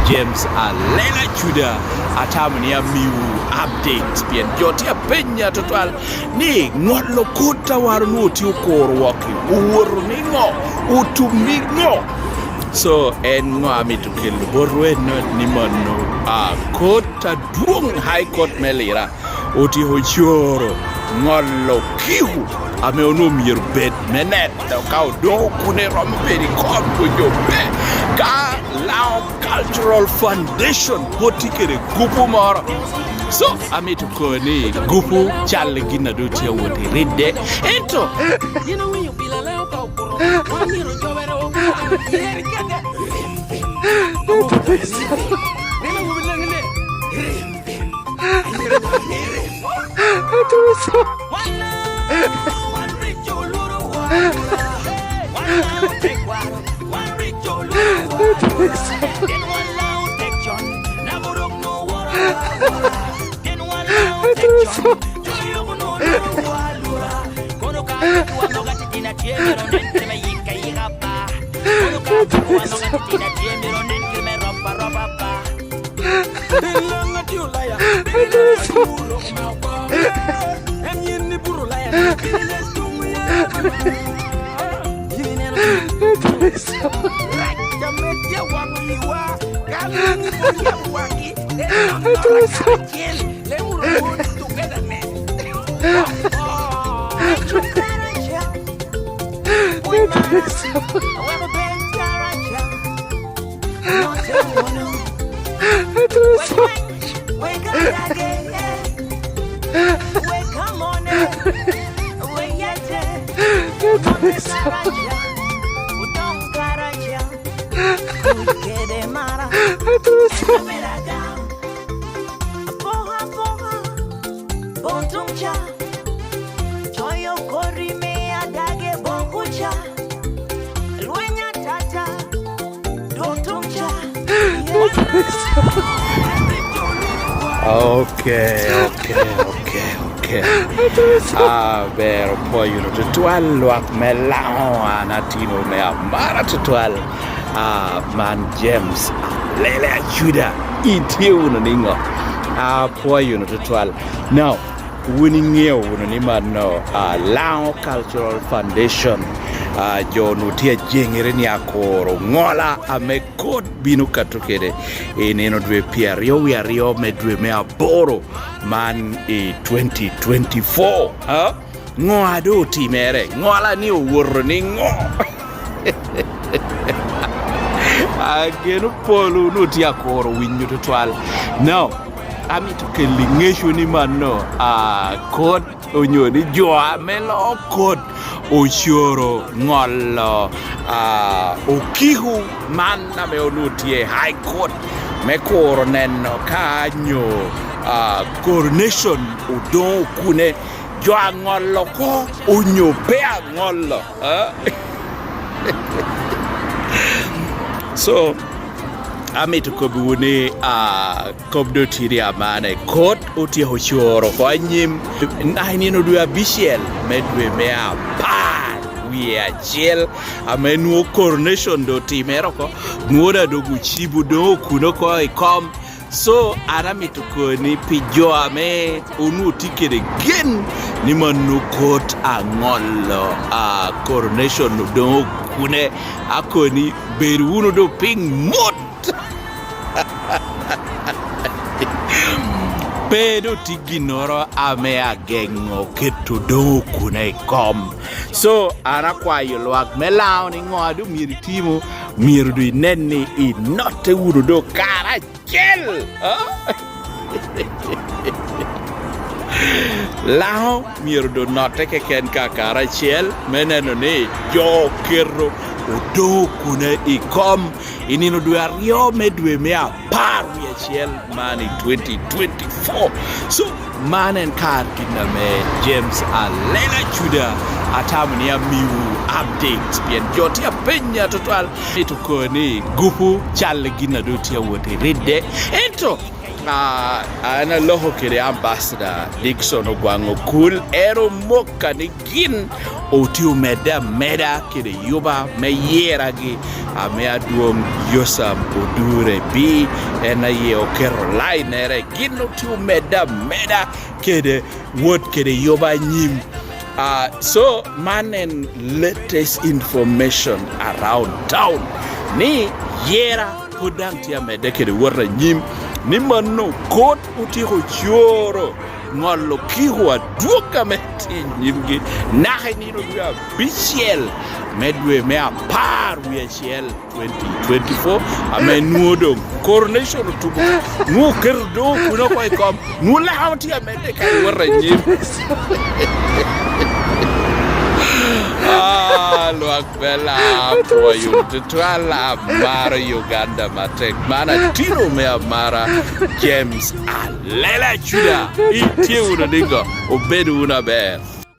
James Alela Chuda atamnia miu updates pien jotia penya total ni ngolo kota warnu ti ukorwaki uworo ningo utumingo so en ngami to kill borwe no ni mano kota duong high court melira oti hochoro ngolo kihu ame ono mier bet menet ka do kune rom peri kom ko ka Lango Cultural Foundation potikere gupu moro so ame to kone gupu challe gina do tia wote redde ento you know when you feel allow ka ukuro wani ro jobero Okay. Vero poi uno tutual luak melao anatino me amara tutual man James lele ajuda itie uno ningo poi uno tutual now winning you uno ni mano Lango Cultural Foundation jono tia jengere ni akoro ngola amekod binu katokere neno dwe pia rio medwe me aboro man 2024 ngoa do timere ngola ni uworo ni ngo ageno polo no tia akoro winyu totwal now ami to kelingesho ni mano kod onyoni joa melo kod oshoro ngolo okihu manna me onutie high court me koro neno kanyo coronation udon kune joa ngolo ko unyopea ngolo so ami to kobune kobdo tiri amane kot utie hochoro kwa nyim nani no dua bishel medwe mea we achiel amenu coronation do timero ko nuoda do guchibu do kuno ko ikom so arami to koni pijo ame unu tikere gen ni manu kot angolo coronation do kune akoni beruno do ping mot Pero tiginoro ame agengo keto do kune kom so anakwa yolwak melao ni ngoadu miritimo mirudu ineni inote uru do karachel lao mirudu note keken ka karachel meneno ni jo kero udo kune ikom inino duario medwe mea paru ya chiel mani 2024 so manen kar kiname James Alela Chuda atamnia miu updates bien jotia penya total itukoni gupu chale gina dotia wote redde ento ana loho kede ambassador Dixon Ogwango Kul ero moka ni gin otiu meda kede yuba me yera gi ame aduong Yosam Odure bi ena ye o Caroline ere gin otiu meda kede wot kede yuba nyim. So manen latest information around town ni yera podang tia meda kede warra nyim ni mano kot utiko choro ngolo kiwa duka meti nyimgi nahe nino ya bichiel medwe mea par we chiel 2024 ame nuodo coronation tubu nu kerdo kuno koy kom nu la hawti amede kay warra nyim luak bela po yun tutwala mara Uganda matek mana tiro mea mara James alela chuda itie una dingo obedu una ber